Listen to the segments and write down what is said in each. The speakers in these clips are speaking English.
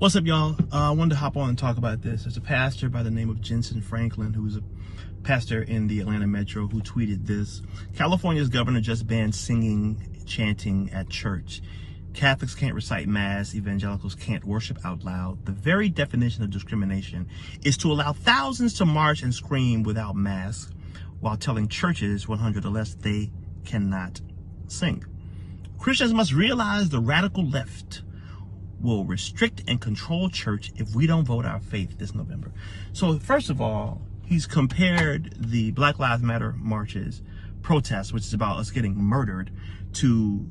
What's up, y'all? I wanted to hop on and talk about this. There's a pastor by the name of Jensen Franklin, who's a pastor in the Atlanta Metro, who tweeted this. California's governor just banned singing, chanting at church. Catholics can't recite mass, evangelicals can't worship out loud. The very definition of discrimination is to allow thousands to march and scream without masks, while telling churches 100 or less they cannot sing. Christians must realize the radical left will restrict and control church if we don't vote our faith this November. So first of all, he's compared the Black Lives Matter marches, protests, which is about us getting murdered, to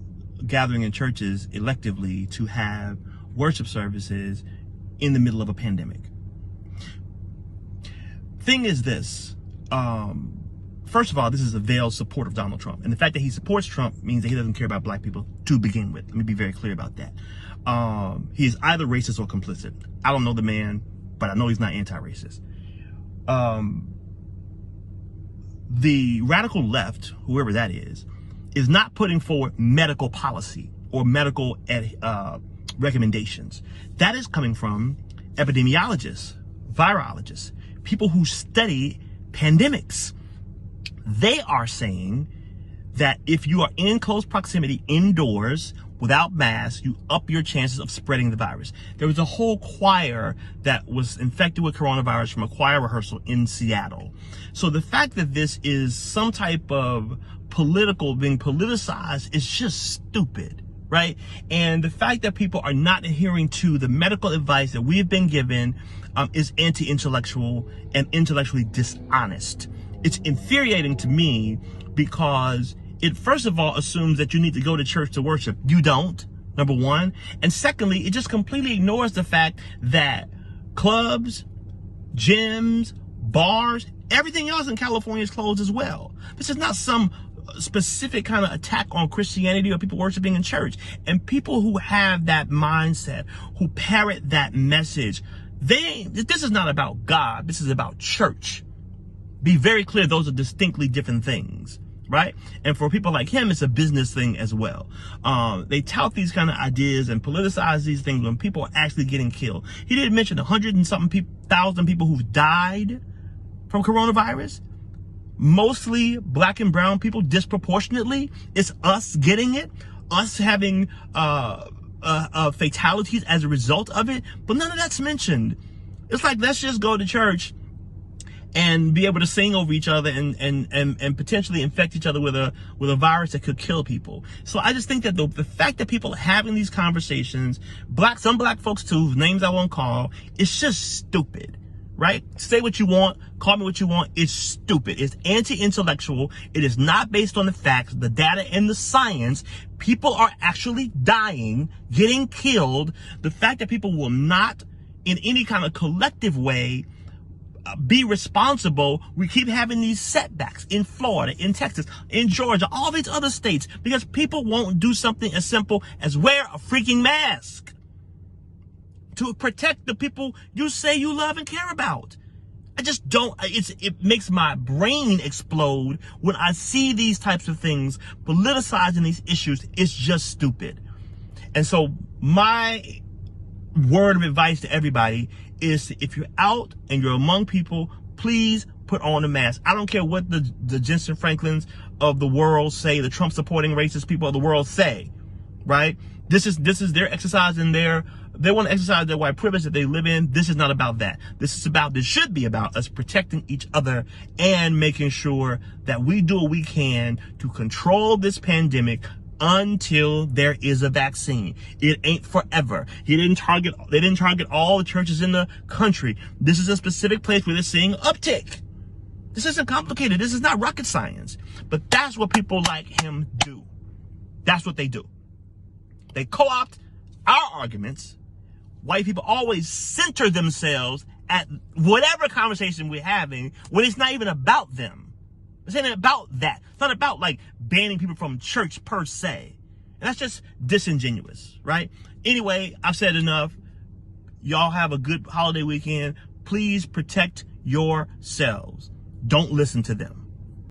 gathering in churches electively to have worship services in the middle of a pandemic. Thing is this, first of all, this is a veiled support of Donald Trump. And the fact that he supports Trump means that he doesn't care about black people to begin with. Let me be very clear about that. He is either racist or complicit. I don't know the man, but I know he's not anti-racist. The radical left, whoever that is not putting forward medical policy or medical recommendations. That is coming from epidemiologists, virologists, people who study pandemics. They are saying that if you are in close proximity indoors without masks, you up your chances of spreading the virus. There was a whole choir that was infected with coronavirus from a choir rehearsal in Seattle. So the fact that this is some type of being politicized is just stupid, right? And the fact that people are not adhering to the medical advice that we've been given is anti-intellectual and intellectually dishonest. It's infuriating to me because it, first of all, assumes that you need to go to church to worship. You don't, number one. And secondly, it just completely ignores the fact that clubs, gyms, bars, everything else in California is closed as well. This is not some specific kind of attack on Christianity or people worshiping in church. And people who have that mindset, who parrot that message, this is not about God. This is about church. Be very clear, those are distinctly different things, right? And for people like him, it's a business thing as well. They tout these kind of ideas and politicize these things when people are actually getting killed. He didn't mention 100 and something thousand people who've died from coronavirus. Mostly black and brown people, disproportionately. It's us getting it, us having fatalities as a result of it, but none of that's mentioned. It's like, let's just go to church and be able to sing over each other and potentially infect each other with a virus that could kill people. So I just think that the fact that people are having these conversations, some black folks too, whose names I won't call, it's just stupid, right? Say what you want, call me what you want, it's stupid. It's anti-intellectual. It is not based on the facts, the data, and the science. People are actually dying, getting killed. The fact that people will not, in any kind of collective way, be responsible. We keep having these setbacks in Florida, in Texas, in Georgia, all these other states, because people won't do something as simple as wear a freaking mask to protect the people you say you love and care about. I just don't, it makes my brain explode when I see these types of things politicizing these issues. It's just stupid. And so my word of advice to everybody is, if you're out and you're among people, please put on a mask. I don't care what the Jensen Franklins of the world say, the Trump supporting racist people of the world say, right? This is their exercise in they want to exercise their white privilege that they live in. This is not about that. This should be about us protecting each other and making sure that we do what we can to control this pandemic until there is a vaccine. It ain't forever. They didn't target all the churches in the country. This is a specific place where they're seeing uptick. This isn't complicated. This is not rocket science. But that's what people like him do. That's what they do. They co-opt our arguments. White people always center themselves at whatever conversation we're having when it's not even about them. It's not about that. It's not about like banning people from church per se. And that's just disingenuous, right? Anyway, I've said enough. Y'all have a good holiday weekend. Please protect yourselves. Don't listen to them.